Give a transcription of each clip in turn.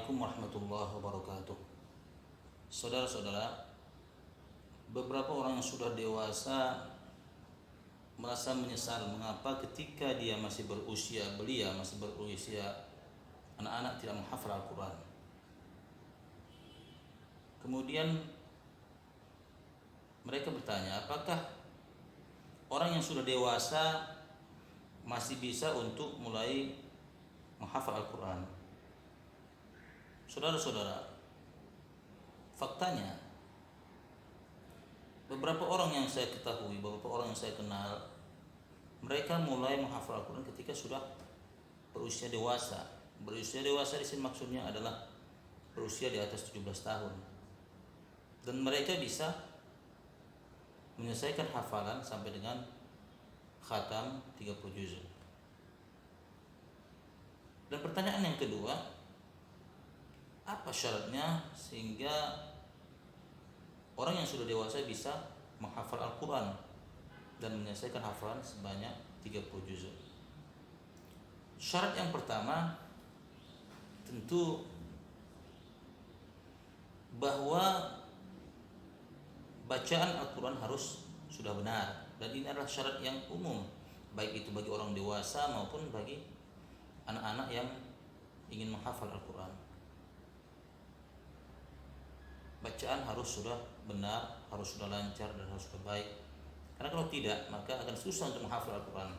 Assalamualaikum warahmatullahi wabarakatuh. Saudara-saudara, beberapa orang yang sudah dewasa merasa menyesal mengapa ketika belia masih berusia anak-anak tidak menghafal Al-Quran. Kemudian mereka bertanya, apakah orang yang sudah dewasa masih bisa untuk mulai menghafal Al-Quran? Saudara-saudara, faktanya beberapa orang yang saya ketahui, beberapa orang yang saya kenal, mereka mulai menghafal Al-Quran ketika sudah berusia dewasa. Berusia dewasa di sini maksudnya adalah berusia di atas 17 tahun. Dan mereka bisa menyelesaikan hafalan sampai dengan khatam 30 juz. Dan pertanyaan yang kedua, apa syaratnya sehingga orang yang sudah dewasa bisa menghafal Al-Quran dan menyelesaikan hafalan sebanyak 30 juz? Syarat yang pertama tentu bahwa bacaan Al-Quran harus sudah benar, dan ini adalah syarat yang umum, baik itu bagi orang dewasa maupun bagi anak-anak yang ingin menghafal Al-Quran. Bacaan harus sudah benar, harus sudah lancar, dan harus sudah baik. Karena kalau tidak, maka akan susah untuk menghafal Al-Quran.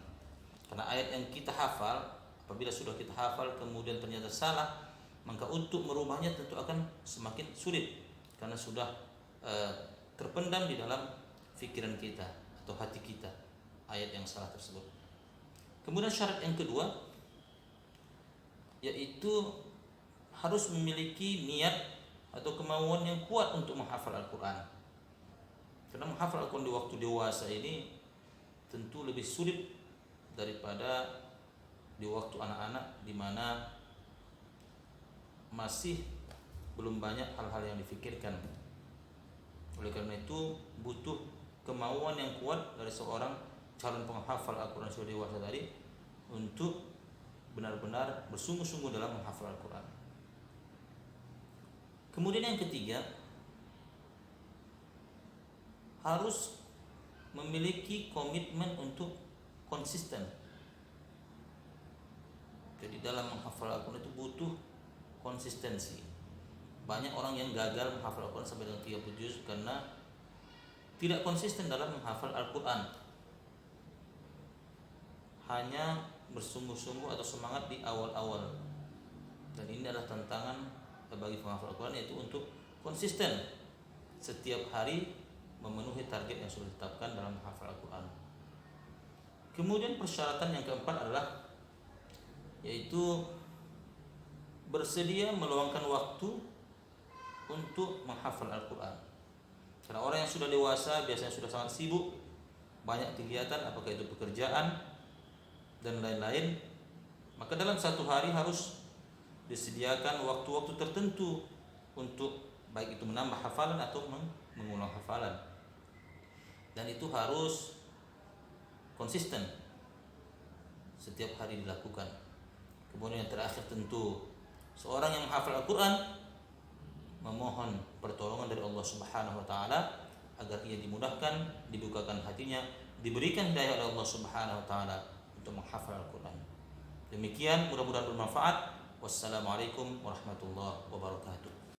Karena ayat yang kita hafal, apabila sudah kita hafal kemudian ternyata salah, maka untuk merubahnya tentu akan semakin sulit, karena sudah terpendam di dalam fikiran kita atau hati kita ayat yang salah tersebut. Kemudian syarat yang kedua, yaitu harus memiliki niat atau kemauan yang kuat untuk menghafal Al-Quran. Karena menghafal Al-Quran di waktu dewasa ini tentu lebih sulit daripada di waktu anak-anak, di mana masih belum banyak hal-hal yang difikirkan. Oleh karena itu butuh kemauan yang kuat dari seorang calon penghafal Al-Quran sudah dewasa tadi untuk benar-benar bersungguh-sungguh dalam menghafal Al-Quran. Kemudian yang ketiga, harus memiliki komitmen untuk konsisten. Jadi dalam menghafal Al-Quran itu butuh konsistensi. Banyak orang yang gagal menghafal Al-Quran sampai dengan 30 juz karena tidak konsisten dalam menghafal Al-Quran. Hanya bersungguh-sungguh atau semangat di awal-awal. Dan ini adalah tantangan bagi penghafal Al-Quran, yaitu untuk konsisten setiap hari memenuhi target yang sudah ditetapkan dalam menghafal Al-Quran. Kemudian persyaratan yang keempat adalah yaitu bersedia meluangkan waktu untuk menghafal Al-Quran. Karena orang yang sudah dewasa biasanya sudah sangat sibuk, banyak kegiatan, apakah itu pekerjaan dan lain-lain. Maka dalam satu hari harus disediakan waktu-waktu tertentu untuk baik itu menambah hafalan atau mengulang hafalan. Dan itu harus konsisten setiap hari dilakukan. Kemudian yang terakhir tentu seorang yang menghafal Al-Quran memohon pertolongan dari Allah Subhanahu wa taala agar ia dimudahkan, dibukakan hatinya, diberikan hidayah oleh Allah Subhanahu wa taala untuk menghafal Al-Quran. Demikian, mudah-mudahan bermanfaat. Wassalamualaikum warahmatullahi wabarakatuh.